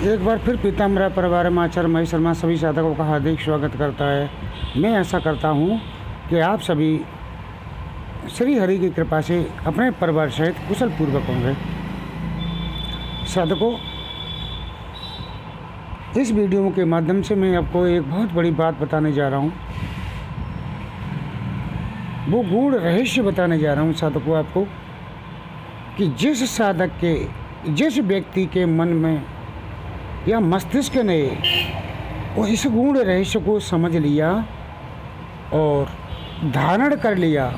एक बार फिर पीताम्बरा परिवार में आचार्य महेश शर्मा सभी साधकों का हार्दिक स्वागत करता है। मैं ऐसा करता हूँ कि आप सभी श्री हरि की कृपा से अपने परिवार सहित कुशल पूर्वक होंगे। साधकों, इस वीडियो के माध्यम से मैं आपको एक बहुत बड़ी बात बताने जा रहा हूँ। वो गूढ़ रहस्य बताने जा रहा हूँ साधकों आपको, कि जिस व्यक्ति के मन में या मस्तिष्क ने वो इस गूढ़ रहस्य को समझ लिया और धारण कर लिया,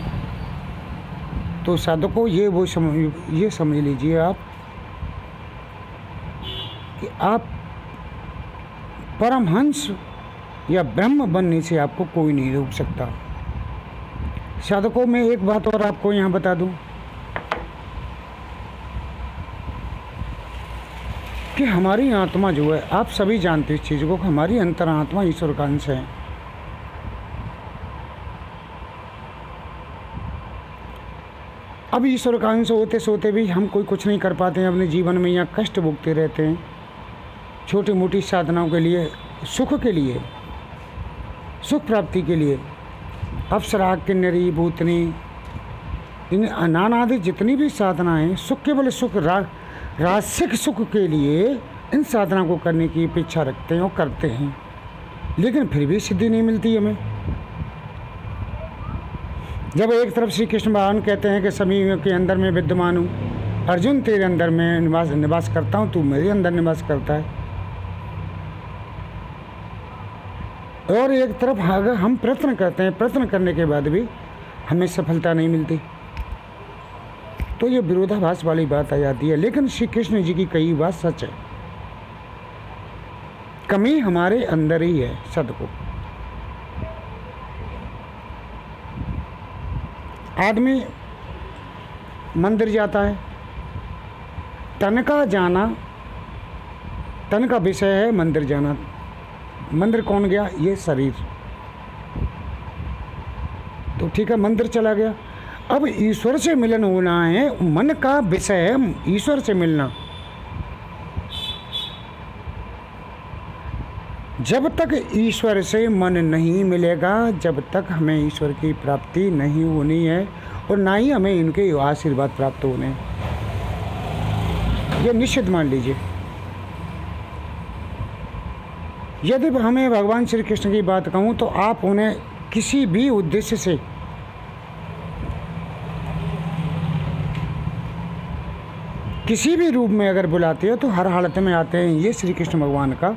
तो साधकों ये समझ लीजिए आप कि आप परमहंस या ब्रह्म बनने से आपको कोई नहीं रोक सकता। साधकों, मैं एक बात और आपको यहाँ बता दूँ कि हमारी आत्मा जो है, आप सभी जानते हैं इस चीज़ को, कि हमारी अंतरात्मा ईश्वर का अंश है। अब ईश्वर का अंश होते सोते भी हम कोई कुछ नहीं कर पाते हैं अपने जीवन में, या कष्ट भोगते रहते हैं छोटी मोटी साधनाओं के लिए, सुख के लिए, सुख प्राप्ति के लिए। अप्सरा, किन्नरी, भूतनी, इन नानादि जितनी भी साधनाएँ सुख, केवल सुख, रासिक सुख के लिए इन साधना को करने की इच्छा रखते हैं और करते हैं, लेकिन फिर भी सिद्धि नहीं मिलती हमें। जब एक तरफ श्री कृष्ण भगवान कहते हैं कि सभी के अंदर में विद्यमान हूँ, अर्जुन तेरे अंदर में निवास करता हूँ, तू मेरे अंदर निवास करता है, और एक तरफ अगर हम प्रयत्न करते हैं, प्रयत्न करने के बाद भी हमें सफलता नहीं मिलती, तो ये विरोधाभास वाली बात आ जाती है। लेकिन श्री कृष्ण जी की कही बात सच है, कमी हमारे अंदर ही है। सदको, आदमी मंदिर जाता है, तन का जाना, तन का विषय है मंदिर जाना। मंदिर कौन गया? ये शरीर। तो ठीक है, मंदिर चला गया। अब ईश्वर से मिलन होना है, मन का विषय है ईश्वर से मिलना। जब तक ईश्वर से मन नहीं मिलेगा, जब तक हमें ईश्वर की प्राप्ति नहीं होनी है, और ना ही हमें इनके आशीर्वाद प्राप्त होने हैं। ये निश्चित मान लीजिए। यदि हमें भगवान श्री कृष्ण की बात कहूँ तो आप उन्हें किसी भी उद्देश्य से, किसी भी रूप में अगर बुलाते हो तो हर हालत में आते हैं। ये श्री कृष्ण भगवान का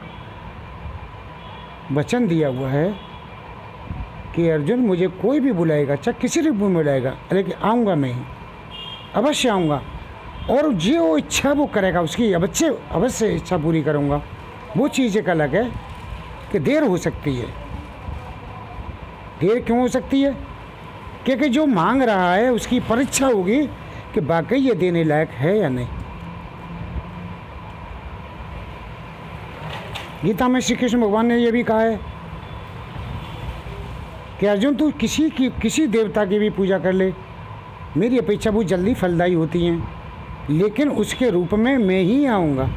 वचन दिया हुआ है कि अर्जुन, मुझे कोई भी बुलाएगा, चाहे किसी रूप में बुलाएगा, लेकिन आऊँगा मैं ही, अवश्य आऊँगा, और जो इच्छा वो करेगा उसकी अवश्य इच्छा पूरी करूँगा। वो चीज़ एक अलग है कि देर हो सकती है। देर क्यों हो सकती है? क्योंकि जो मांग रहा है उसकी परीक्षा होगी कि वाकई ये देने लायक है या नहीं। गीता में श्री कृष्ण भगवान ने यह भी कहा है कि अर्जुन, तू किसी देवता की भी पूजा कर ले, मेरी अपेक्षा बहुत जल्दी फलदायी होती हैं, लेकिन उसके रूप में मैं ही आऊँगा।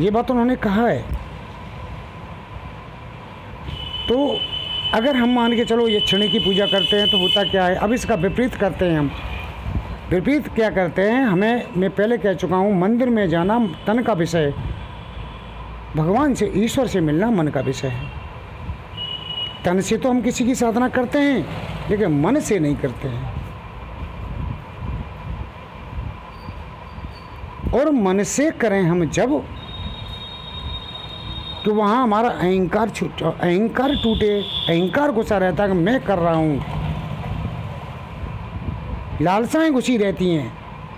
ये बात उन्होंने कहा है। तो अगर हम मान के चलो ये क्षण की पूजा करते हैं तो होता क्या है? अब इसका विपरीत करते हैं हम। विपरीत क्या करते हैं? मैं पहले कह चुका हूँ, मंदिर में जाना तन का विषय, भगवान से, ईश्वर से मिलना मन का विषय है। तन से तो हम किसी की साधना करते हैं, लेकिन मन से नहीं करते हैं। और मन से करें हम जब, तो वहाँ हमारा अहंकार टूटे, अहंकार घुसा रहता है कि मैं कर रहा हूँ। लालसाएं घुसी रहती हैं,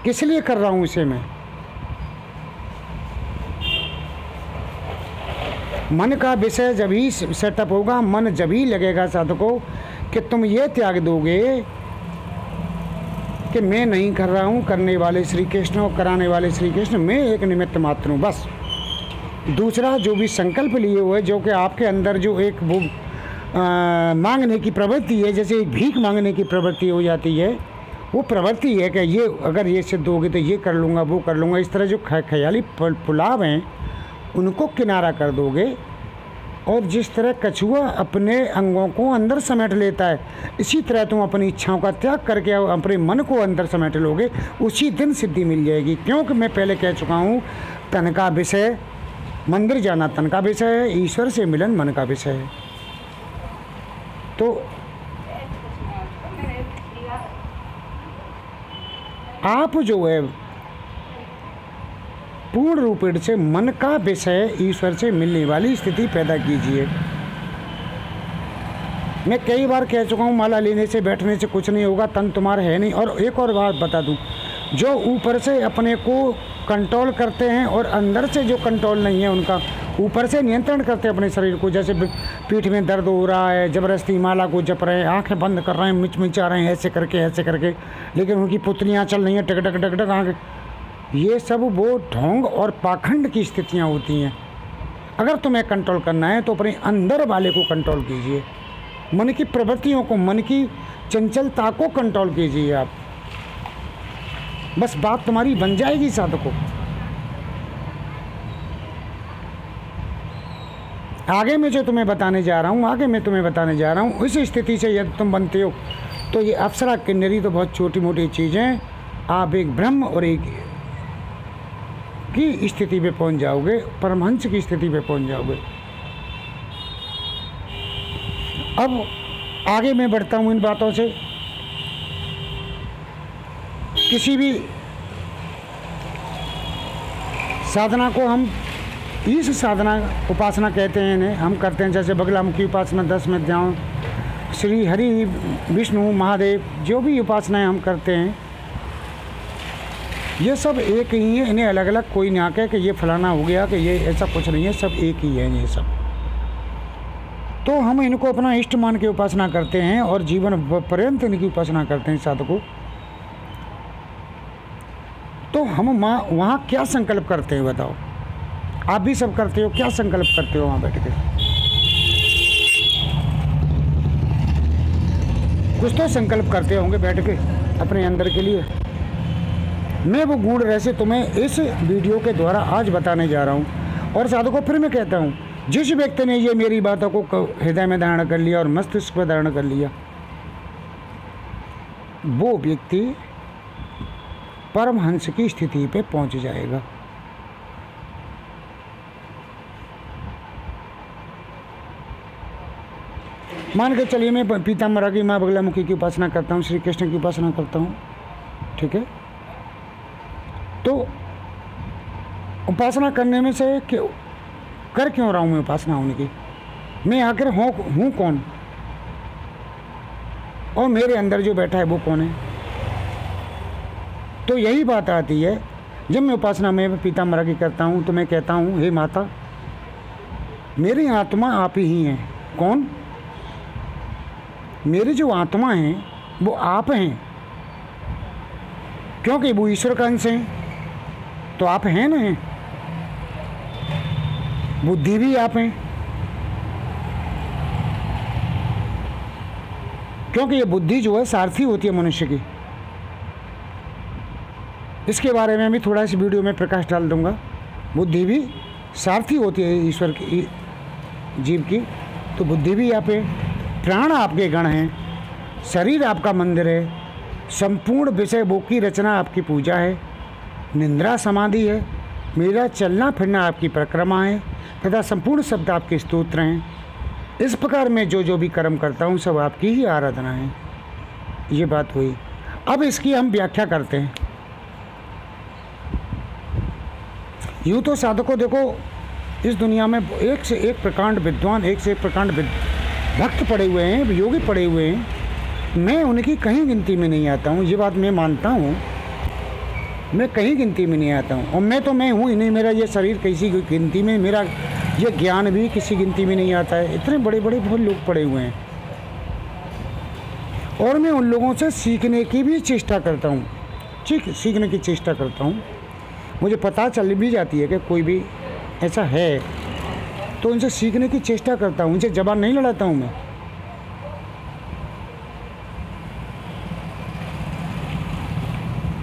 किस लिए कर रहा हूँ इसे मैं। मन का विषय जब ही सेटअप होगा, मन जब ही लगेगा साधकों कि तुम ये त्याग दोगे कि मैं नहीं कर रहा हूँ, करने वाले श्री कृष्ण और कराने वाले श्री कृष्ण, मैं एक निमित्त मात्र हूँ बस। दूसरा, जो भी संकल्प लिए हुए, जो कि आपके अंदर जो एक वो मांगने की प्रवृत्ति है, जैसे एक भीख मांगने की प्रवृत्ति हो जाती है, वो प्रवृत्ति है कि ये अगर ये सिद्ध होगी तो ये कर लूँगा, वो कर लूँगा। इस तरह जो ख्याली पुलाव हैं उनको किनारा कर दोगे। और जिस तरह कछुआ अपने अंगों को अंदर समेट लेता है, इसी तरह तुम अपनी इच्छाओं का त्याग करके अपने मन को अंदर समेट लोगे, उसी दिन सिद्धि मिल जाएगी। क्योंकि मैं पहले कह चुका हूँ, तन का विषय, मंदिर जाना तन का विषय है, ईश्वर से मिलन मन का विषय है। तो आप जो है पूर्ण रूपेण से मन का विषय ईश्वर से मिलने वाली स्थिति पैदा कीजिए। मैं कई बार कह चुका हूँ, माला लेने से बैठने से कुछ नहीं होगा, तन तुम्हारा है नहीं। और एक और बात बता दूँ, जो ऊपर से अपने को कंट्रोल करते हैं और अंदर से जो कंट्रोल नहीं है उनका, ऊपर से नियंत्रण करते हैं अपने शरीर को, जैसे पीठ में दर्द हो रहा है, ज़बरदस्ती माला को जप रहे हैं, आंखें बंद कर रहे हैं, मिचमिचा रहे हैं ऐसे करके, लेकिन उनकी पुतलियाँ चल रही हैं टक टक टक टक आँखें, ये सब वो ढोंग और पाखंड की स्थितियाँ होती हैं। अगर तुम्हें कंट्रोल करना है तो अपने अंदर वाले को कंट्रोल कीजिए, मन की प्रवृत्तियों को, मन की चंचलता को कंट्रोल कीजिए आप। बस बात तुम्हारी बन जाएगी साधकों। आगे मैं जो तुम्हें बताने जा रहा हूँ, उस स्थिति से यदि तुम बनते हो तो ये अप्सरा किन्नरी तो बहुत छोटी मोटी चीज़ें, आप एक ब्रह्म और एक की स्थिति पे पहुंच जाओगे, परमहंस की स्थिति पे पहुंच जाओगे। अब आगे मैं बढ़ता हूं इन बातों से। किसी भी साधना को हम इस साधना उपासना कहते हैं, इन्हें हम करते हैं, जैसे बगलामुखी उपासना, 10 में ध्यान, श्री हरि विष्णु महादेव, जो भी उपासनाएं हम करते हैं ये सब एक ही है। इन्हें अलग अलग कोई ना कहे कि ये फलाना हो गया, कि ये ऐसा कुछ नहीं है, सब एक ही है ये सब। तो हम इनको अपना इष्ट मान के उपासना करते हैं और जीवन पर्यंत इनकी उपासना करते हैं साधकों। तो हम वहाँ क्या संकल्प करते हैं बताओ? आप भी सब करते हो, क्या संकल्प करते हो वहाँ बैठ के? कुछ तो संकल्प करते होंगे बैठ के अपने अंदर के लिए। मैं वो गूढ़ रहस्य तुम्हें इस वीडियो के द्वारा आज बताने जा रहा हूँ। और साधकों फिर मैं कहता हूँ, जिस व्यक्ति ने ये मेरी बातों को हृदय में धारण कर लिया और मस्तिष्क में धारण कर लिया, वो व्यक्ति परमहंस की स्थिति पे पहुँच जाएगा। मान के चलिए मैं पीताम्बरा की, माँ बगलामुखी की उपासना करता हूँ, श्री कृष्ण की उपासना करता हूँ, ठीक है। तो उपासना करने में से कर क्यों रहा हूँ मैं उपासना उनकी? मैं आखिर हूँ कौन? और मेरे अंदर जो बैठा है वो कौन है? तो यही बात आती है, जब मैं उपासना में पीताम्बरा की करता हूँ तो मैं कहता हूँ, हे माता, मेरी आत्मा आप ही हैं। कौन? मेरी जो आत्मा है वो आप हैं, क्योंकि वो ईश्वर का अंश हैं, तो आप हैं ना। बुद्धि भी आप हैं, क्योंकि ये बुद्धि जो है सारथी होती है मनुष्य की। इसके बारे में भी थोड़ा इस वीडियो में प्रकाश डाल दूंगा। बुद्धि भी सारथी होती है ईश्वर की, जीव की। तो बुद्धि भी आप है, प्राण आपके गण हैं, शरीर आपका मंदिर है, संपूर्ण विषय भोग की रचना आपकी पूजा है, निंद्रा समाधि है, मेरा चलना फिरना आपकी परिक्रमा है, तथा संपूर्ण शब्द आपके स्तोत्र हैं। इस प्रकार मैं जो भी कर्म करता हूँ सब आपकी ही आराधना है। ये बात हुई। अब इसकी हम व्याख्या करते हैं। यूँ तो साधकों देखो, इस दुनिया में एक से एक प्रकांड विद्वान, एक से एक प्रकांड भक्त पड़े हुए हैं, योगी पड़े हुए हैं। मैं उनकी कहीं गिनती में नहीं आता हूँ, ये बात मैं मानता हूँ। मैं कहीं गिनती में नहीं आता हूँ, और मैं हूँ ही नहीं। मेरा ये शरीर किसी गिनती में, मेरा ये ज्ञान भी किसी गिनती में नहीं आता है। इतने बड़े बड़े बहुत लोग पड़े हुए हैं, और मैं उन लोगों से सीखने की भी चेष्टा करता हूँ। ठीक, सीखने की चेष्टा करता हूँ। मुझे पता चल भी जाती है कि कोई भी ऐसा है, तो उनसे सीखने की चेष्टा करता हूँ। उनसे जबान नहीं लड़ाता हूँ मैं।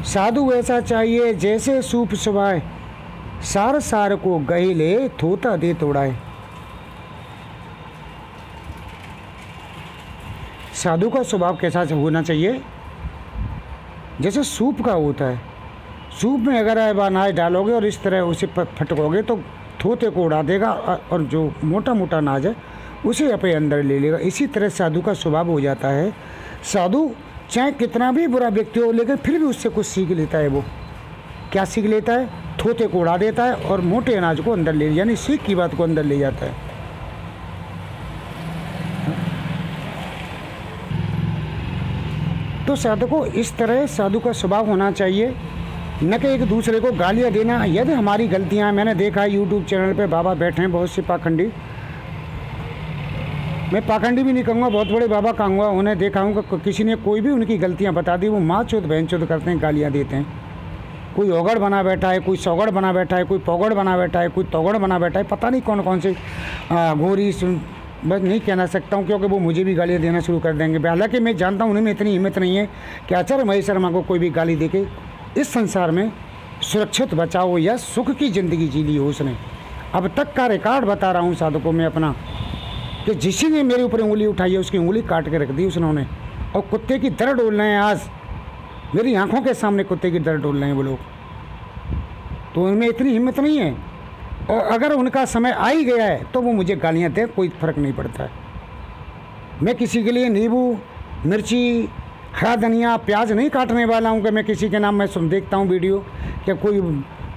साधु ऐसा चाहिए जैसे सूप सुभाए, सार सार को गही ले थोता दे तोड़ाए। साधु का स्वभाव कैसा होना चाहिए? जैसे सूप का होता है। सूप में अगर अनाज डालोगे और इस तरह उसे फटकोगे तो थोते को उड़ा देगा और जो मोटा मोटा अनाज है उसे अपने अंदर ले लेगा। इसी तरह साधु का स्वभाव हो जाता है। साधु चाहे कितना भी बुरा व्यक्ति हो, लेकिन फिर भी उससे कुछ सीख लेता है। वो क्या सीख लेता है? थोते को उड़ा देता है और मोटे अनाज को अंदर ले, यानी सीख की बात को अंदर ले जाता है। तो साधु को इस तरह साधु का स्वभाव होना चाहिए, न कि एक दूसरे को गालियाँ देना। यदि हमारी गलतियाँ, मैंने देखा है यूट्यूब चैनल पे बाबा बैठे हैं बहुत से पाखंडी, मैं पाखंडी भी नहीं कहूँगा, बहुत बड़े बाबा कहूँगा, उन्हें देखा हूँ कि किसी ने कोई भी उनकी गलतियाँ बता दी, वो माँ चौथ बहन चौथ करते हैं, गालियाँ देते हैं। कोई ओगड़ बना बैठा है, कोई सौगड़ बना बैठा है, कोई पौगड़ बना बैठा है, कोई तोगड़ बना बैठा है, पता नहीं कौन कौन से घोरी, बस नहीं कहना सकता हूँ क्योंकि वो मुझे भी गालियाँ देना शुरू कर देंगे। हालांकि मैं जानता हूँ उन्हें इतनी हिम्मत नहीं है कि आचार्य महेश शर्मा को कोई भी गाली दे के इस संसार में सुरक्षित बचाओ या सुख की ज़िंदगी जी ली हो उसने। अब तक का रिकॉर्ड बता रहा हूँ साधकों में अपना, कि जिसी ने मेरे ऊपर उंगली उठाई है उसकी उंगली काट के रख दी उसने। और कुत्ते की दर डोल रहे हैं, आज मेरी आंखों के सामने कुत्ते की दर डोल रहे हैं वो लोग। तो उनमें इतनी हिम्मत नहीं है, और अगर उनका समय आ ही गया है तो वो मुझे गालियाँ दे, कोई फ़र्क नहीं पड़ता है। मैं किसी के लिए नींबू, मिर्ची, हरा धनिया, प्याज नहीं काटने वाला हूँ कि मैं किसी के नाम, मैं देखता हूँ वीडियो कि कोई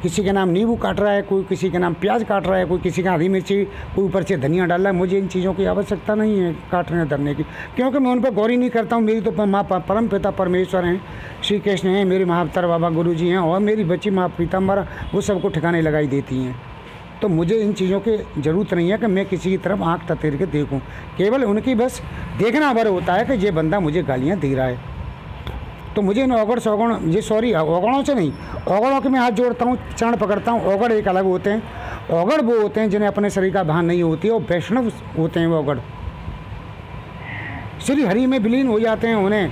किसी के नाम नींबू काट रहा है, कोई किसी के नाम प्याज काट रहा है, कोई किसी का हरी मिर्ची, कोई ऊपर से धनिया डाल रहा है। मुझे इन चीज़ों की आवश्यकता नहीं है काटने धरने की, क्योंकि मैं उन पर गौर ही नहीं करता हूँ। मेरी तो माँ परम पिता परमेश्वर हैं, श्री कृष्ण हैं, मेरे महाअवतार बाबा गुरु जी हैं, और मेरी बच्ची माँ पीताम्बरा, वो सबको ठिकाने लगाई देती हैं। तो मुझे इन चीज़ों की ज़रूरत नहीं है कि मैं किसी की तरफ आँख ततेर के देखूँ। केवल उनकी बस देखना भर होता है कि ये बंदा मुझे गालियाँ दे रहा है। तो मुझे इन ओगड़ सौगड़, ये सॉरी ओगड़ों से नहीं, ओगड़ों के मैं हाथ जोड़ता हूँ, चरण पकड़ता हूँ। ओगड़ एक अलग होते हैं। ओगड़ वो होते हैं जिन्हें अपने शरीर का भान नहीं होती, और वैष्णव होते हैं वो ओगड़, श्री हरि में विलीन हो जाते हैं। उन्हें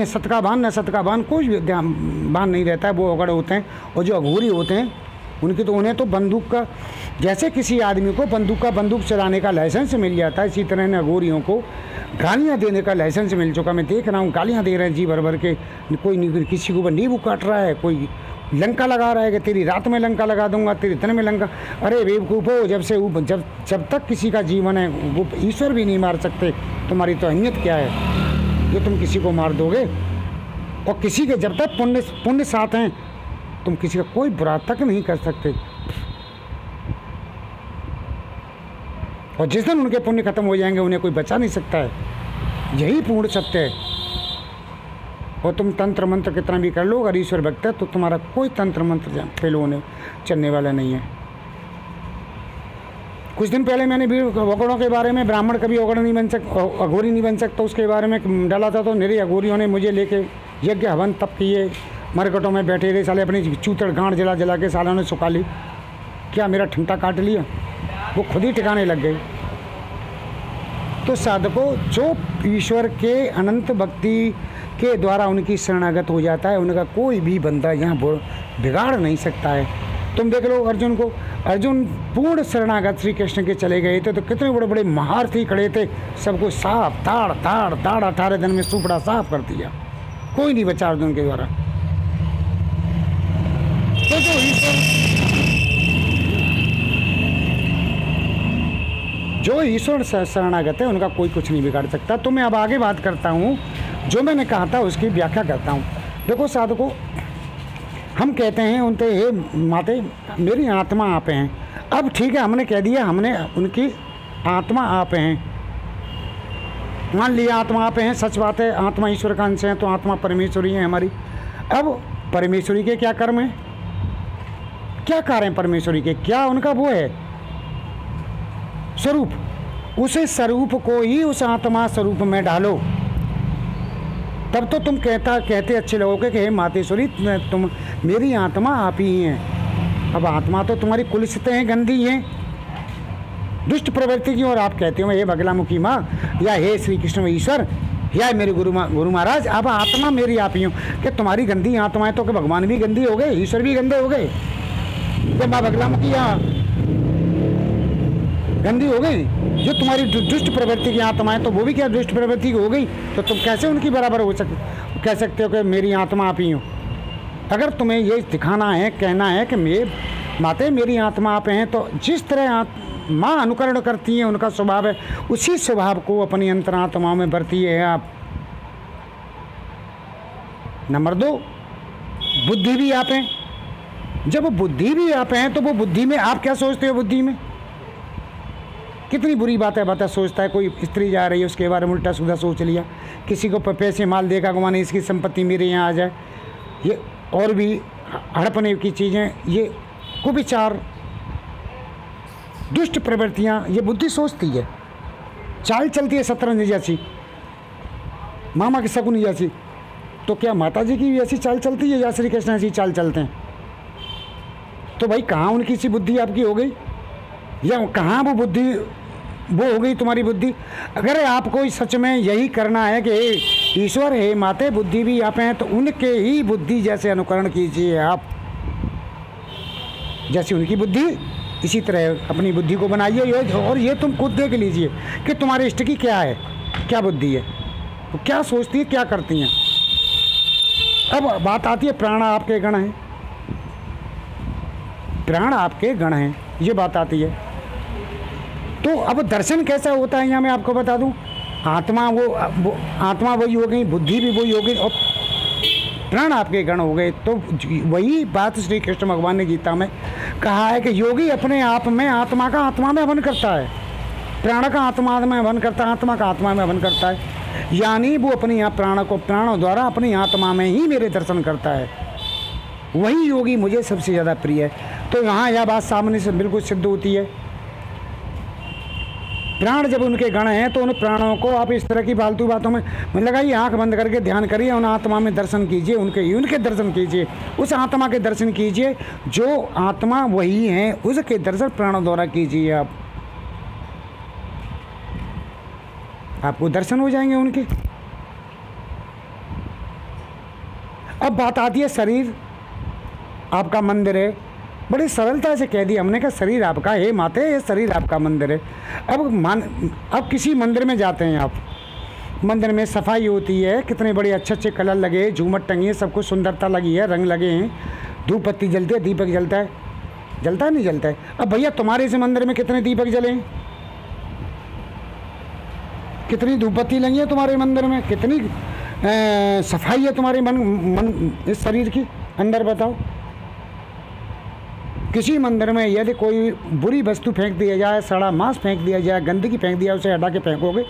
सतका बान न सतका बान कोई बान नहीं रहता है, वो ओगड़ होते हैं। और जो अघोरी होते हैं उनकी तो, उन्हें तो बंदूक का, जैसे किसी आदमी को बंदूक चलाने का लाइसेंस मिल जाता है, इसी तरह इन अघोरियों को गालियाँ देने का लाइसेंस मिल चुका। मैं देख रहा हूँ गालियाँ दे रहे हैं जी भर भर के। कोई किसी के ऊपर नींबू काट रहा है, कोई लंका लगा रहा है कि तेरी रात में लंका लगा दूंगा, तेरी दिन में लंका। अरे बेवकूफ़ो, जब तक किसी का जीवन है वो ईश्वर भी नहीं मार सकते, तुम्हारी तो अहमियत क्या है ये तुम किसी को मार दोगे। और किसी के जब तक पुण्य साथ हैं, तुम किसी का कोई बुरा तक नहीं कर सकते। और जिस दिन उनके पुण्य खत्म हो जाएंगे उन्हें कोई बचा नहीं सकता है, यही पूर्ण सत्य है। और तुम तंत्र मंत्र कितना भी कर लो, अगर ईश्वर भक्त है तो तुम्हारा कोई तंत्र मंत्र फेल होने चलने वाला नहीं है। कुछ दिन पहले मैंने भी ओगड़ों के बारे में, ब्राह्मण कभी ओगड़ नहीं बन सकता, अघोरी नहीं बन सकता, उसके बारे में डाला था। तो मेरे अघोरियों ने मुझे लेके यज्ञ हवन तप किए, मरकटों में बैठे रहे साले, अपनी चूतड़ गांठ जला के सालों ने सुखा ली। क्या मेरा ठंडा काट लिया? वो खुद ही ठिकाने लग गए। तो साधकों, जो ईश्वर के अनंत भक्ति के द्वारा उनकी शरणागत हो जाता है, उनका कोई भी बंदा यहाँ बिगाड़ नहीं सकता है। तुम देख लो अर्जुन को, अर्जुन पूर्ण शरणागत श्री कृष्ण के चले गए थे, तो कितने बड़े बड़े महारथी खड़े थे, सबको साफ ताड़ 18 दिन में सुपड़ा साफ कर दिया, कोई नहीं बचा अर्जुन के द्वारा। तो जो ईश्वर शरणागत है उनका कोई कुछ नहीं बिगाड़ सकता। तो मैं अब आगे बात करता हूँ, जो मैंने कहा था उसकी व्याख्या करता हूँ। देखो साधकों, हम कहते हैं उनसे, हे माते मेरी आत्मा आप हैं। अब ठीक है, हमने कह दिया, हमने उनकी आत्मा आप हैं, मान लिया आत्मा आप हैं, सच बात है, आत्मा ईश्वर का अंश है, तो आत्मा परमेश्वरी है हमारी। अब परमेश्वरी के क्या कर्म है, क्या कार्य हैं परमेश्वरी के, क्या उनका वो है स्वरूप, उसे स्वरूप को ही उस आत्मा स्वरूप में डालो, तब तो तुम कहते अच्छे लोगों के हे मातेश्वरी तुम मेरी आत्मा आप ही हैं। अब आत्मा तो तुम्हारी कुलसित हैं, गंदी हैं, दुष्ट प्रवृत्ति की, और आप कहते हो हे बगलामुखी माँ या हे श्री कृष्ण ईश्वर या मेरे गुरु महाराज, अब आत्मा मेरी आप ही हूँ। कि तुम्हारी गंदी आत्मा है तो कि भगवान भी गंदी हो गए, ईश्वर भी गंदे हो गए, जब माँ बगलामुखी यहाँ गंदी हो गई। जो तुम्हारी दुष्ट प्रवृत्ति की आत्मा है तो वो भी क्या दुष्ट प्रवृत्ति की हो गई, तो तुम कैसे उनकी बराबर हो कह सकते हो कि मेरी आत्मा आप ही हो। अगर तुम्हें ये दिखाना है, कहना है कि माते मेरी आत्मा आप हैं, तो जिस तरह माँ अनुकरण करती हैं, उनका स्वभाव है, उसी स्वभाव को अपनी अंतरात्मा में बरतिए आप। नंबर 2, बुद्धि भी आप हैं। जब बुद्धि भी आप हैं तो वो बुद्धि में आप क्या सोचते हो? बुद्धि में कितनी बुरी बातें सोचता है। कोई स्त्री जा रही है, उसके बारे में उल्टा सीधा सोच लिया, किसी को पैसे माल देगा घुमाने, इसकी संपत्ति मेरे यहाँ आ जाए, ये और भी हड़पने की चीज़ें, ये कुविचार, दुष्ट प्रवृत्तियाँ, ये बुद्धि सोचती है। चाल चलती है शतरंज जैसी, मामा की शकुनी जैसी। तो क्या माता जी की भी ऐसी चाल चलती है या श्री कृष्ण ऐसी चाल चलते हैं? तो भाई कहाँ उनकी सी बुद्धि आपकी हो गई, या कहाँ वो बुद्धि वो हो गई तुम्हारी बुद्धि? अगर आपको सच में यही करना है कि ईश्वर है माते बुद्धि भी आप हैं, तो उनके ही बुद्धि जैसे अनुकरण कीजिए आप, जैसी उनकी बुद्धि इसी तरह अपनी बुद्धि को बनाइए। और ये तुम खुद देख लीजिए कि तुम्हारे इष्ट की क्या है, क्या बुद्धि है, तो क्या सोचती है, क्या करती हैं। अब बात आती है प्राण आपके गण हैं, प्राण आपके गण हैं, ये बात आती है। तो अब दर्शन कैसा होता है यहाँ मैं आपको बता दूं। आत्मा वो आत्मा वही हो गई, बुद्धि भी वही हो गई, और प्राण आपके गण हो गए। तो वही बात श्री कृष्ण भगवान ने गीता में कहा है कि योगी अपने आप में आत्मा का आत्मा में हवन करता है, प्राण का आत्मा में हवन करता है, आत्मा का आत्मा में हवन करता है। यानी वो अपनी प्राण को प्राणों द्वारा अपनी आत्मा में ही मेरे दर्शन करता है। वही योगी मुझे सबसे ज़्यादा प्रिय है। तो यहाँ यह बात सामने से बिल्कुल सिद्ध होती है। प्राण जब उनके गण हैं तो उन प्राणों को आप इस तरह की फालतू बातों में लगाइए, आंख बंद करके ध्यान करिए, उन आत्मा में दर्शन कीजिए, उनके दर्शन कीजिए, उस आत्मा के दर्शन कीजिए जो आत्मा वही है, उसके दर्शन प्राणों द्वारा कीजिए। आपको दर्शन हो जाएंगे उनके। अब बात आती है शरीर आपका मंदिर है, बड़ी सरलता से कह दिया हमने कहा शरीर आपका है माते, ये शरीर आपका मंदिर है। अब किसी मंदिर में जाते हैं आप, मंदिर में सफाई होती है, कितने बड़े अच्छे अच्छे कलर लगे, झूमर टंगी, सब कुछ सुंदरता लगी है, रंग लगे हैं, धूप बत्ती जलती है, दीपक जलता है, जलता है नहीं जलता है? अब भैया तुम्हारे इस मंदिर में कितने दीपक जले, कितनी धूप बत्ती लगी है तुम्हारे मंदिर में, कितनी सफाई है तुम्हारे मन इस शरीर की अंदर, बताओ। किसी मंदिर में यदि कोई बुरी वस्तु फेंक दिया जाए, सड़ा मांस फेंक दिया जाए, गंदगी फेंक दिया, उसे हटा के फेंकोगे,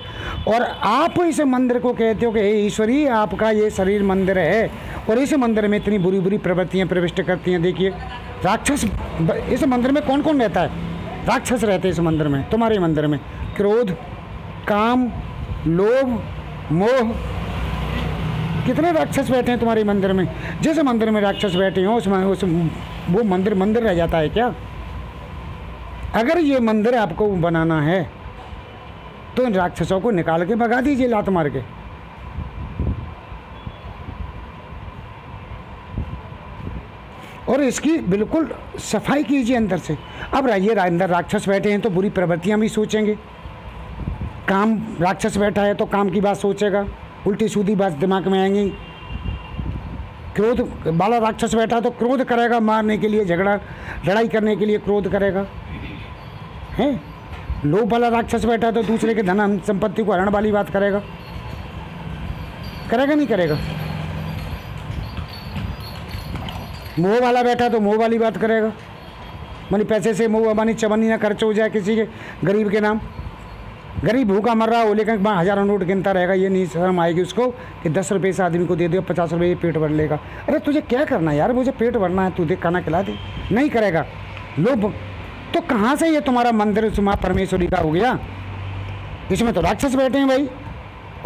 और आप इस मंदिर को कहते हो कि हे ईश्वरी आपका ये शरीर मंदिर है, और इस मंदिर में इतनी बुरी बुरी प्रवृत्तियाँ प्रविष्ट करती हैं। देखिए राक्षस इस मंदिर में कौन कौन रहता है? राक्षस रहते हैं इस मंदिर में, तुम्हारे मंदिर में। क्रोध, काम, लोभ, मोह, कितने राक्षस बैठे हैं तुम्हारे मंदिर में। जिस मंदिर में राक्षस बैठे हों उस वो मंदिर रह जाता है क्या? अगर ये मंदिर आपको बनाना है तो इन राक्षसों को निकाल के भगा दीजिए लात मार के। और इसकी बिल्कुल सफाई कीजिए अंदर से। अब ये अंदर राक्षस बैठे हैं तो बुरी प्रवृत्तियां भी सोचेंगे। काम राक्षस बैठा है तो काम की बात सोचेगा, उल्टी सीधी बात दिमाग में आएंगी। क्रोध वाला राक्षस बैठा तो क्रोध करेगा, मारने के लिए, झगड़ा लड़ाई करने के लिए क्रोध करेगा, हैं। लोभ वाला राक्षस बैठा तो दूसरे के धन संपत्ति को हरण वाली बात करेगा, करेगा नहीं करेगा। मोह वाला बैठा तो मोह वाली बात करेगा, मानी पैसे से मोह मानी चवन्नी ना खर्च हो जाए किसी के गरीब के नाम। गरीब भूखा मर रहा हो लेकिन हज़ारों नोट गिनता रहेगा, ये नहीं शर्म आएगी उसको कि 10 रुपये से आदमी को दे दो, 50 रुपये पेट भर लेगा। अरे तुझे क्या करना यार, मुझे पेट भरना है, तू दे खाना खिला दे, नहीं करेगा। लोभ तो कहाँ से ये तुम्हारा मंदिर माँ परमेश्वरी का हो गया? इसमें तो राक्षस बैठे हैं भाई।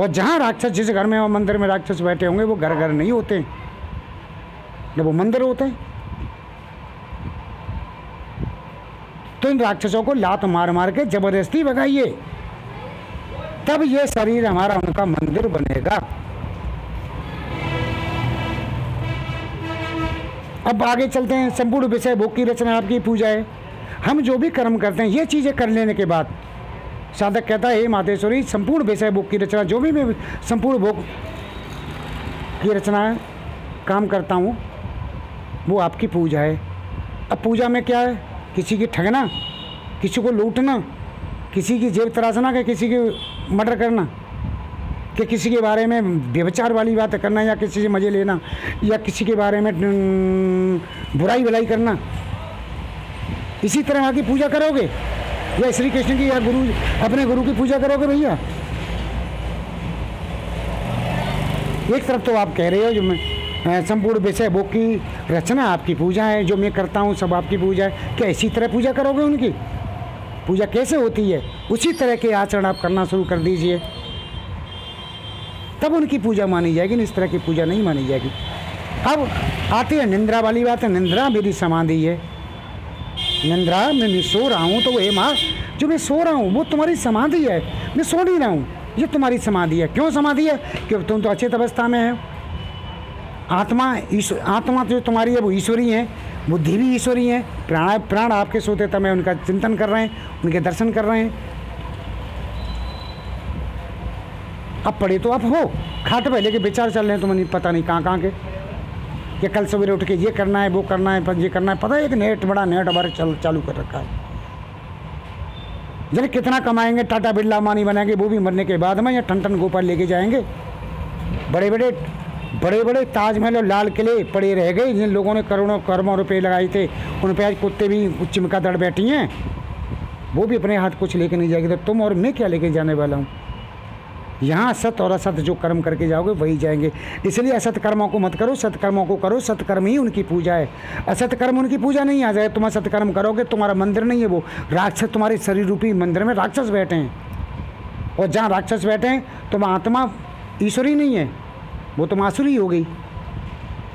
और जहाँ राक्षस, जिस घर में मंदिर में राक्षस बैठे होंगे वो घर घर नहीं होते, जब वो मंदिर होते हैं। तो इन राक्षसों को लात मार मार के जबरदस्ती भगाइए, तब ये शरीर हमारा उनका मंदिर बनेगा। अब आगे चलते हैं। संपूर्ण विषय भोग की रचना आपकी पूजा है। हम जो भी कर्म करते हैं ये चीज़ें कर लेने के बाद साधक कहता है, हे मातेश्वरी, संपूर्ण विषय भोग की रचना, जो भी मैं संपूर्ण भोग की रचना काम करता हूँ वो आपकी पूजा है। अब पूजा में क्या है? किसी की ठगना, किसी को लूटना, किसी की जेब तराशना, कि किसी की मर्डर करना, कि किसी के बारे में व्यभिचार वाली बात करना, या किसी से मज़े लेना, या किसी के बारे में बुराई भलाई करना। इसी तरह की पूजा करोगे या श्री कृष्ण की या अपने गुरु की पूजा करोगे भैया? एक तरफ तो आप कह रहे हो जो मैं संपूर्ण विषय भोग की रचना आपकी पूजा है, जो मैं करता हूँ सब आपकी पूजा है। क्या इसी तरह पूजा करोगे? उनकी पूजा कैसे होती है उसी तरह के आचरण आप करना शुरू कर दीजिए, तब उनकी पूजा मानी जाएगी, इस तरह की पूजा नहीं मानी जाएगी। अब आती है निंद्रा वाली बात। निंद्रा मेरी समाधि है। निंद्रा मैं सो रहा हूँ तो वो, हे माँ, जो मैं सो रहा हूँ वो तुम्हारी समाधि है। मैं सो नहीं रहा हूँ, ये तुम्हारी समाधि है। क्यों समाधि है? क्योंकि तुम तो अचेत अवस्था में है। आत्मा जो तुम्हारी है वो ईश्वरी है, बुद्धि भी ईश्वरी है। प्राण आपके सोते समय उनका चिंतन कर रहे हैं, उनके दर्शन कर रहे हैं। अब पड़े तो आप हो खाट पे, लेके विचार चल रहे हैं तुम्हें पता नहीं कहाँ के, कि कल सवेरे उठ के ये करना है, वो करना है, पर ये करना है। पता है एक बड़ा नेट वर्क चालू कर रखा है। जब कितना कमाएंगे, टाटा बिरला मानी बनाएंगे, वो भी मरने के बाद में या टन गोपाल लेके जाएंगे। बड़े बड़े ताजमहल और लाल किले पड़े रह गए, जिन लोगों ने करोड़ों रुपए लगाए थे, उन पे आज कुत्ते भी चिमका दड़ बैठी हैं। वो भी अपने हाथ कुछ लेके नहीं जाएगी, तो तुम और मैं क्या लेके जाने वाला हूँ? यहाँ सत और असत जो कर्म करके जाओगे वही जाएंगे। इसलिए असत कर्मों को मत करो, सत्कर्मों को करो। सत्कर्म ही उनकी पूजा है, असत कर्म उनकी पूजा नहीं। आ जाए तुम सत्कर्म करोगे, तुम्हारा मंदिर नहीं है वो, राक्षस तुम्हारे शरीर रूपी मंदिर में राक्षस बैठे हैं। और जहाँ राक्षस बैठे हैं तुम आत्मा ईश्वरी नहीं है, वो तुम आसुरी हो गई,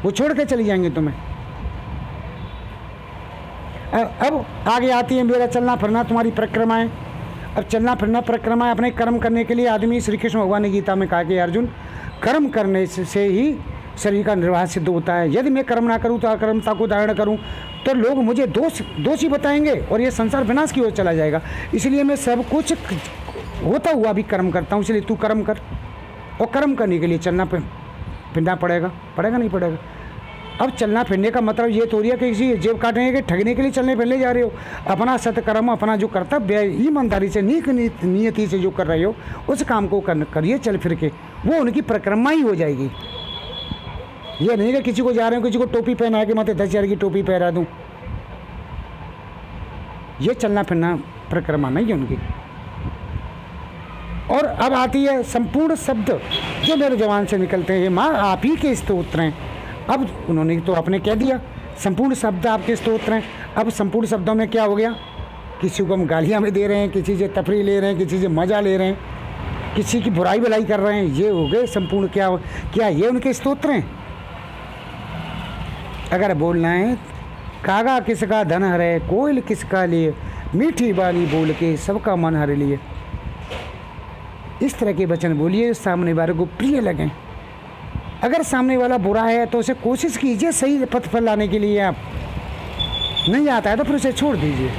वो छोड़ के चली जाएंगे तुम्हें। अब आगे आती है मेरा चलना फिरना, तुम्हारी परिक्रमाएं। अब चलना फिरना परिक्रमा अपने कर्म करने के लिए आदमी, श्री कृष्ण भगवान ने गीता में कहा कि अर्जुन, कर्म करने से ही शरीर का निर्वाह सिद्ध होता है। यदि मैं कर्म ना करूँ तो अकर्मता को धारण करूँ तो लोग मुझे दोषी बताएंगे और ये संसार विनाश की ओर चला जाएगा। इसलिए मैं सब कुछ होता हुआ भी कर्म करता हूँ। इसलिए तू कर्म कर, और कर्म करने के लिए चलना फिरना पड़ेगा नहीं पड़ेगा। अब चलना फिरने का मतलब ये तो रही है कि किसी जेब काटने के ठगने के लिए चलने फिरने जा रहे हो। अपना सत्कर्म, अपना जो कर्तव्य ईमानदारी से, नीक नियति से जो कर रहे हो उस काम को करिए चल फिर के, वो उनकी परिक्रमा ही हो जाएगी। ये नहीं कि किसी को जा रहे हो, किसी को टोपी पहना के माथे 10,000 की टोपी पहना दूँ, ये चलना फिरना परिक्रमा नहीं है उनकी। और अब आती है संपूर्ण शब्द जो मेरे जवान से निकलते हैं, माँ आप ही के स्तोत्र हैं। अब उन्होंने तो आपने कह दिया संपूर्ण शब्द आपके स्तोत्र हैं। अब संपूर्ण शब्दों में क्या हो गया? किसी को हम गालियाँ में दे रहे हैं, किसी से तफरी ले रहे हैं, किसी से मज़ा ले रहे हैं, किसी की बुराई भलाई कर रहे हैं, ये हो गए संपूर्ण। क्या ये उनके स्तोत्र हैं? अगर बोलना है कागा किसका धन हरे, कोयल किसका लिए, मीठी बानी बोल के सबका मन हर लिए। इस तरह के वचन बोलिए सामने वाले को प्रिय लगें। अगर सामने वाला बुरा है तो उसे कोशिश कीजिए सही पथ पर लाने के लिए। आप नहीं आता है तो फिर उसे छोड़ दीजिए।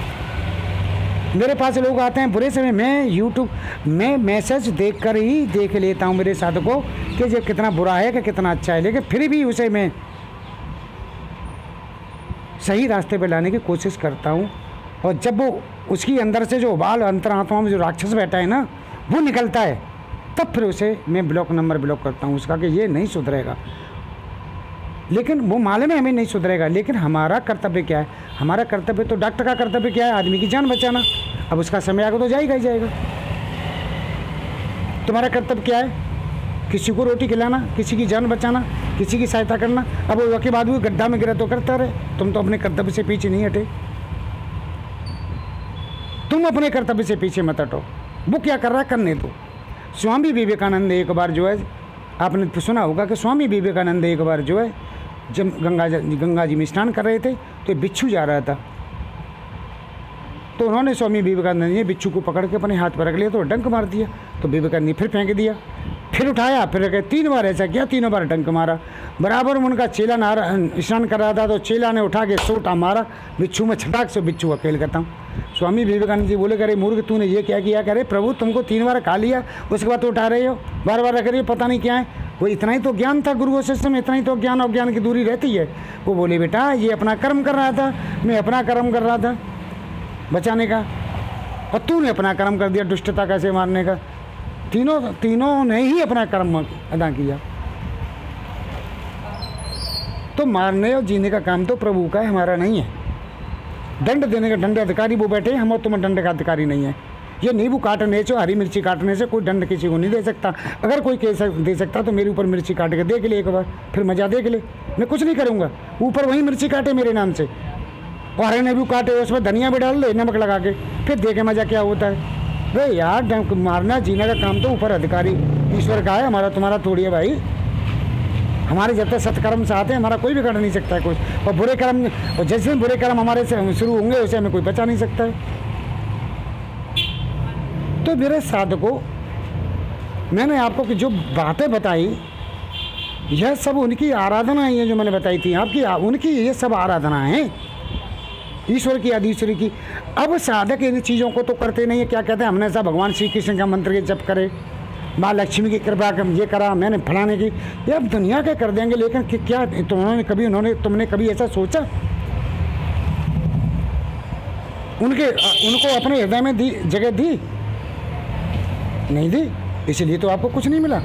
मेरे पास लोग आते हैं बुरे समय, मैं यूट्यूब में मैसेज देखकर ही देख लेता हूँ मेरे साथ को कि ये कितना बुरा है कि कितना अच्छा है, लेकिन फिर भी उसे मैं सही रास्ते पर लाने की कोशिश करता हूँ। और जब वो उसकी अंदर से जो बाल अंतरात्मा में जो राक्षस बैठा है ना वो निकलता है, तब फिर उसे मैं ब्लॉक करता हूँ उसका कि ये नहीं सुधरेगा। लेकिन वो मालूम है हमें नहीं सुधरेगा, लेकिन हमारा कर्तव्य क्या है? हमारा कर्तव्य तो डॉक्टर का कर्तव्य क्या है? आदमी की जान बचाना। अब उसका समय आएगा तो जाएगा ही जाएगा। तुम्हारा कर्तव्य क्या है? किसी को रोटी खिलाना, किसी की जान बचाना, किसी की सहायता करना। अब वो के बाद भी गड्ढा में गिरा तो करता रहे, तुम तो अपने कर्तव्य से पीछे नहीं हटे। तुम अपने कर्तव्य से पीछे मत हटो। वो क्या कर रहा है करने दो। स्वामी विवेकानंद एक बार जो है, आपने सुना होगा कि स्वामी विवेकानंद एक बार जो है जब गंगा जी में स्नान कर रहे थे तो बिच्छू जा रहा था, तो उन्होंने स्वामी विवेकानंद जी बिच्छू को पकड़ के अपने हाथ पर रख लिया तो डंक मार दिया। तो विवेकानंद ने फिर फेंक दिया, फिर उठाया, फिर 3 बार ऐसा किया, 3 बार डंक मारा। बराबर में उनका चेला स्नान कर रहा था तो चेला ने उठा के सोटा मारा बिच्छू में, छटाक से बिच्छू अकेल खत्म। स्वामी विवेकानंद जी बोले, करे मूर्ख तूने ये क्या किया? करे प्रभु तुमको 3 बार खा लिया, उसके बाद तो उठा रहे हो, बार बार रख रहे हो, पता नहीं क्या है। वो इतना ही तो ज्ञान था गुरु शिष्य में, इतना ही तो ज्ञान और ज्ञान की दूरी रहती है। वो बोले बेटा ये अपना कर्म कर रहा था, मैं अपना कर्म कर रहा था बचाने का, और तूने अपना कर्म कर दिया दुष्टता कैसे मारने का। तीनों ने ही अपना कर्म अदा किया। तो मारने और जीने का काम तो प्रभु का है, हमारा नहीं है। दंड देने का दंड अधिकारी वो बैठे, हम और तुम दंड का अधिकारी नहीं है। ये नींबू काटने से, हरी मिर्ची काटने से कोई दंड किसी को नहीं दे सकता। अगर कोई केस दे सकता तो मेरे ऊपर मिर्ची काट के देख ले एक बार, फिर मजा देख ले। मैं कुछ नहीं करूँगा, ऊपर वही मिर्ची काटे मेरे नाम से, और हरे नींबू काटे, उसमें धनिया भी डाल दे नमक लगा के, फिर देखे मजा क्या होता है। भाई यार डंक मारना जीने का काम तो ऊपर अधिकारी ईश्वर का है, हमारा तुम्हारा थोड़ी है भाई। हमारे जब तक सत्कर्म से आते हैं हमारा कोई भी कर नहीं सकता है कुछ, और बुरे कर्म, और जैसे बुरे कर्म हमारे से शुरू होंगे उसे हमें कोई बचा नहीं सकता है। तो मेरे साधकों, मैंने आपको कि जो बातें बताई यह सब उनकी आराधना है, जो मैंने बताई थी आपकी, उनकी ये सब आराधना है ईश्वर की, आदिश्वरी की। अब साधक इन चीज़ों को तो करते नहीं है। क्या कहते हैं, हमने सब भगवान श्री कृष्ण का मंत्र के जप करे, माँ लक्ष्मी की कृपा का ये करा, मैंने फलाने की, ये अब दुनिया के कर देंगे। लेकिन क्या तुमने कभी ऐसा सोचा? उनको अपने हृदय में जगह दी नहीं दी, इसलिए तो आपको कुछ नहीं मिला।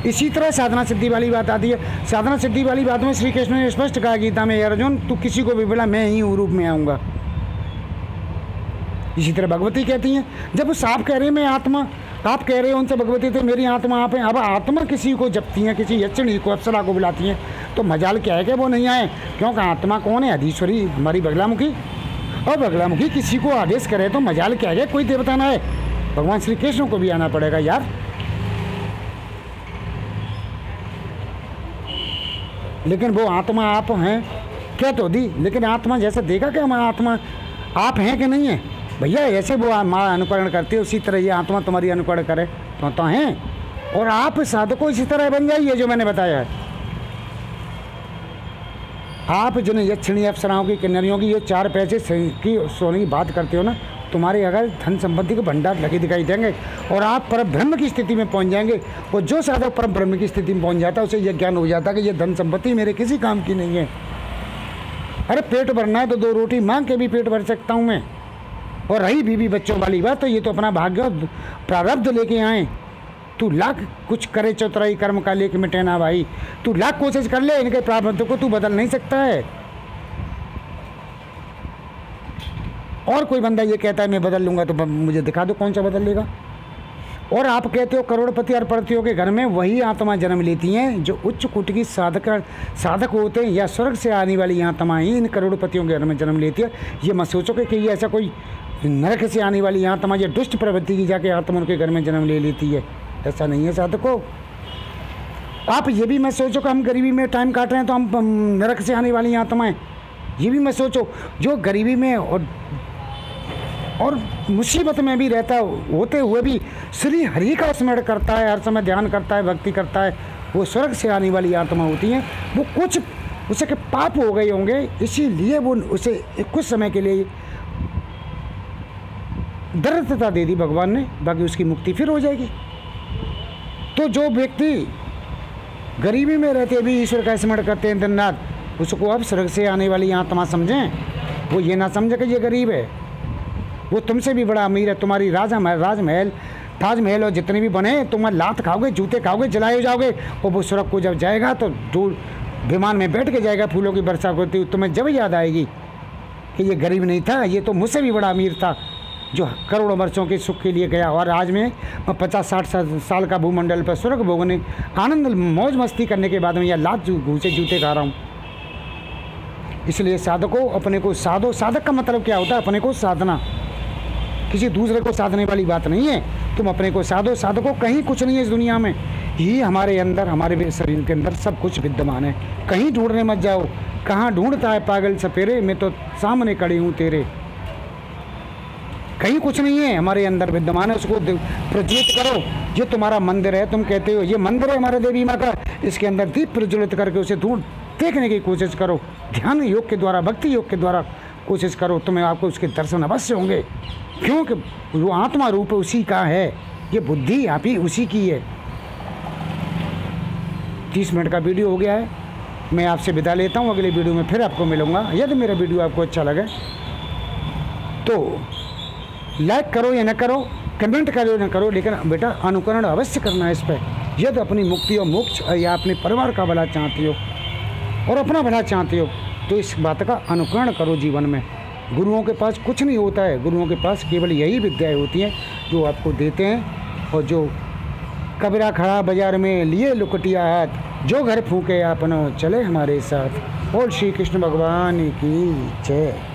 इसी तरह साधना सिद्धि वाली बात आती है। साधना सिद्धि वाली बात में श्री कृष्ण ने स्पष्ट कहा गीता में, अर्जुन तू किसी को भी बोला मैं ही रूप में आऊँगा। इसी तरह भगवती कहती हैं, जब साफ कह रहे हैं मैं आत्मा, आप कह रहे हो उनसे भगवती थे मेरी आत्मा आप हैं। अब आत्मा किसी को जपती हैं, किसी यक्षिणी को, अप्सरा को बुलाती हैं, तो मजाल क्या है कि वो नहीं आए, क्योंकि आत्मा कौन है? अधीश्वरी हमारी बगलामुखी। और बगलामुखी किसी को आदेश करे तो मजाल क्या है, कोई देवता ना है, भगवान श्री कृष्ण को भी आना पड़ेगा यार। लेकिन वो आत्मा आप हैं क्या तो दी, लेकिन आत्मा जैसे देखा कि हमारा आत्मा आप हैं कि नहीं है भैया, ऐसे वो हमारा अनुकरण करती है उसी तरह ये आत्मा तुम्हारी अनुकरण करे तो हैं। और आप साधकों इसी तरह बन जाइए जो मैंने बताया है। आप जो यक्षिणी अप्सराओं की, किन्नरियों की, ये 4 पैसे की सोने की बात करते हो ना, तुम्हारे अगर धन संपत्ति के भंडार लगे दिखाई देंगे और आप परम ब्रह्म की स्थिति में पहुंच जाएंगे। और जो साधक परम ब्रह्म की स्थिति में पहुंच जाता है उसे यह ज्ञान हो जाता है कि ये धन संपत्ति मेरे किसी काम की नहीं है। अरे पेट भरना है तो 2 रोटी मांग के भी पेट भर सकता हूँ मैं। और रही बीवी बच्चों वाली बात, तो ये तो अपना भाग्य प्रारब्ध लेके आए। तू लाख कुछ करे चौतराई कर्म का लेके मिटे ना भाई, तू लाख कोशिश कर ले, इनके प्रारब्ध को तू बदल नहीं सकता है। और कोई बंदा ये कहता है मैं बदल लूँगा, तो मुझे दिखा दो कौन सा बदल लेगा। और आप कहते हो करोड़पति अरबपतियों के घर में वही आत्मा जन्म लेती हैं जो उच्च कोटि की साधक होते हैं, या स्वर्ग से आने वाली आत्माएं इन करोड़पतियों के घर में जन्म लेती है। ये मत सोचो कि ये ऐसा कोई नरक से आने वाली आत्मा या दुष्ट प्रवृत्ति की जाके आत्मा उनके घर में जन्म ले लेती है, ऐसा नहीं है साधकों। आप ये भी मत सोचो कि हम गरीबी में टाइम काट रहे हैं तो हम नरक से आने वाली आत्माएं, ये भी मत सोचो। जो गरीबी में और मुसीबत में भी रहता होते हुए भी श्री हरि का स्मरण करता है, हर समय ध्यान करता है, भक्ति करता है, वो स्वर्ग से आने वाली आत्मा होती हैं। वो कुछ उसे के पाप हो गए होंगे, इसीलिए वो उसे कुछ समय के लिए दरिद्रता दे दी भगवान ने, बाकी उसकी मुक्ति फिर हो जाएगी। तो जो व्यक्ति गरीबी में रहते भी ईश्वर का स्मरण करते हैं दिन रात, उसको अब स्वर्ग से आने वाली आत्मा समझें। वो ये ना समझे कि ये गरीब है, वो तुमसे भी बड़ा अमीर है। तुम्हारी राजमहल ताजमहल और जितने भी बने, तुम लात खाओगे, जूते खाओगे, जलाए जाओगे। और वो स्वर्ग को जब जाएगा तो दूर विमान में बैठ के जाएगा, फूलों की वर्षा होती, तुम्हें जब याद आएगी कि ये गरीब नहीं था, ये तो मुझसे भी बड़ा अमीर था जो करोड़ों वर्षों के सुख के लिए गया। और आज मैं 50-60 साल का भूमंडल पर स्वर्ग भोगने, आनंद मौज मस्ती करने के बाद में यह लात घूसे जूते खा रहा हूँ। इसलिए साधकों अपने को साधो। साधक का मतलब क्या होता है? अपने को साधना, किसी दूसरे को साधने वाली बात नहीं है। तुम अपने को साधो। साधकों कहीं कुछ नहीं है इस दुनिया में, ही हमारे अंदर, हमारे शरीर के अंदर सब कुछ विद्यमान है। कहीं ढूंढने मत जाओ, कहाँ ढूंढता है पागल सपेरे, मैं तो सामने खड़ी हूँ तेरे। कहीं कुछ नहीं है, हमारे अंदर विद्यमान है, उसको प्रज्वलित करो। ये तुम्हारा मंदिर है, तुम कहते हो ये मंदिर है हमारे देवी माँ का, इसके अंदर दीप प्रज्वलित करके उसे दूर देखने की कोशिश करो। ध्यान योग के द्वारा, भक्ति योग के द्वारा कोशिश करो, तुम्हें आपको उसके दर्शन अवश्य होंगे। क्योंकि वो आत्मा रूप उसी का है, ये बुद्धि आप ही उसी की है। 30 मिनट का वीडियो हो गया है, मैं आपसे विदा लेता हूँ। अगले वीडियो में फिर आपको मिलूँगा। यदि मेरा वीडियो आपको अच्छा लगे तो लाइक करो या न करो, कमेंट करो या न करो, लेकिन बेटा अनुकरण अवश्य करना है इस पर। यदि अपनी मुक्ति और मोक्ष या अपने परिवार का भला चाहते हो और अपना भला चाहते हो तो इस बात का अनुकरण करो जीवन में। गुरुओं के पास कुछ नहीं होता है, गुरुओं के पास केवल यही विद्याएँ होती हैं जो आपको देते हैं। और जो कबीरा खड़ा बाजार में लिए लुकटिया हाथ, जो घर फूके अपना चले हमारे साथ। बोल श्री कृष्ण भगवान की जय।